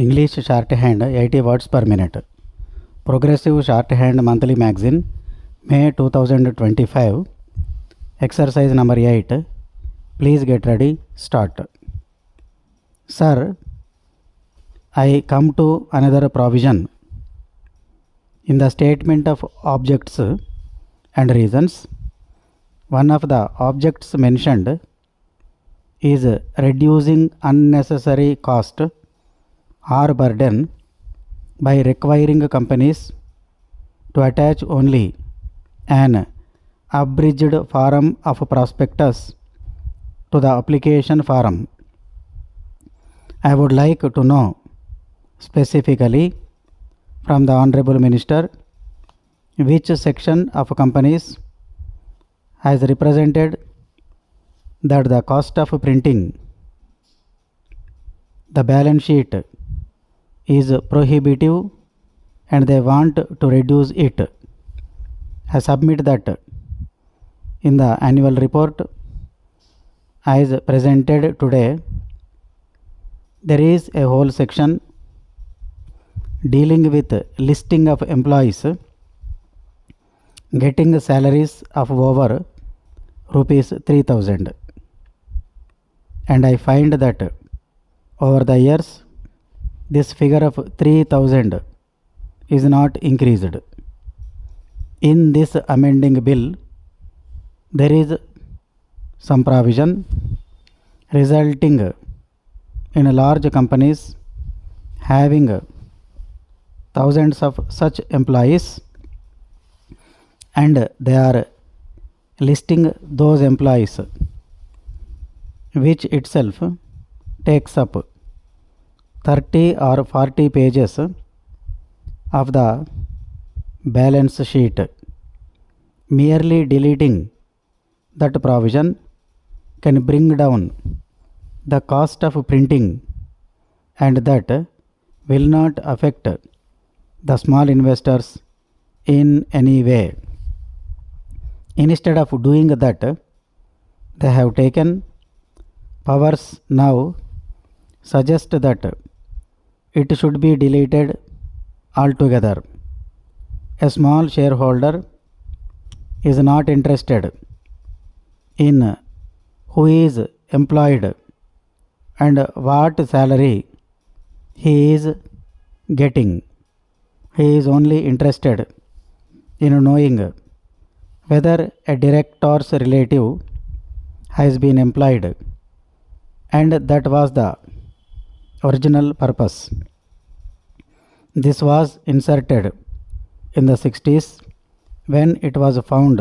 English shorthand 80 words per minute. Progressive Shorthand Monthly Magazine, May 2025. Exercise number 8. Please get ready. Start. Sir, I come to another provision. In the statement of objects and reasons, one of the objects mentioned is reducing unnecessary cost or burden by requiring companies to attach only an abridged form of prospectus to the application form. I would like to know specifically from the Honorable Minister which section of companies has represented that the cost of printing the balance sheet is prohibitive and they want to reduce it. I submit that in the annual report as presented today, there is a whole section dealing with listing of employees getting salaries of over rupees 3000, and I find that over the years this figure of 3000 is not increased. In this amending bill, there is some provision resulting in large companies having thousands of such employees, and they are listing those employees, which itself takes up 30 or 40 pages of the balance sheet. Merely deleting that provision can bring down the cost of printing, and that will not affect the small investors in any way. Instead of doing that, they have taken powers now suggest that it should be deleted altogether. A small shareholder is not interested in who is employed and what salary he is getting. He is only interested in knowing whether a director's relative has been employed, and that was the original purpose. This was inserted in the 60s when it was found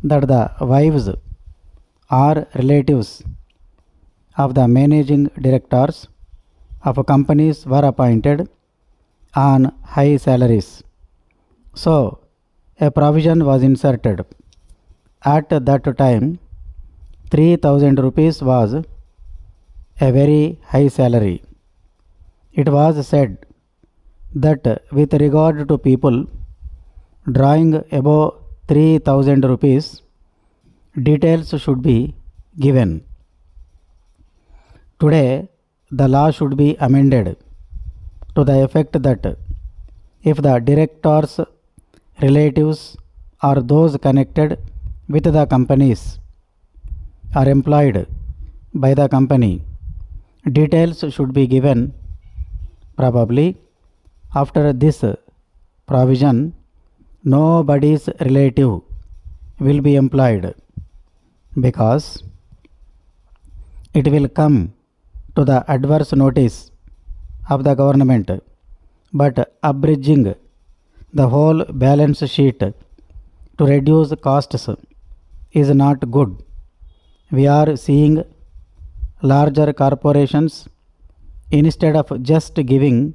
that the wives or relatives of the managing directors of companies were appointed on high salaries. So, a provision was inserted. At that time, 3000 rupees was a very high salary. It was said that with regard to people drawing above 3000 rupees, details should be given. Today, the law should be amended to the effect that if the director's relatives or those connected with the companies are employed by the company, details should be given. Probably after this provision, nobody's relative will be employed, because it will come to the adverse notice of the government. But abridging the whole balance sheet to reduce costs is not good. We are seeing larger corporations, instead of just giving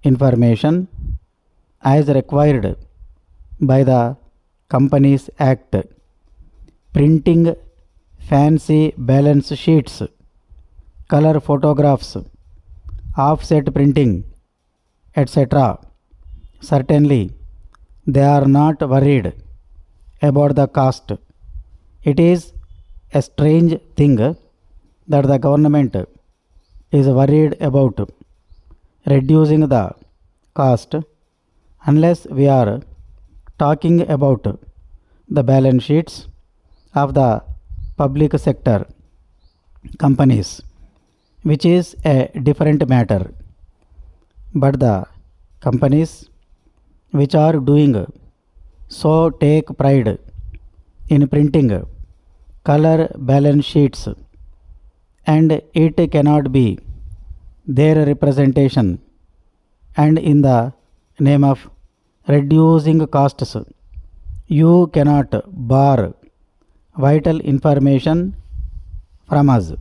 information as required by the Companies Act, printing fancy balance sheets, color photographs, offset printing, etc. Certainly, they are not worried about the cost. It is a strange thing that the government is worried about reducing the cost unless we are talking about the balance sheets of the public sector companies, which is a different matter. But the companies which are doing so take pride in printing color balance sheets, and it cannot be their representation, and in the name of reducing costs you cannot bar vital information from us.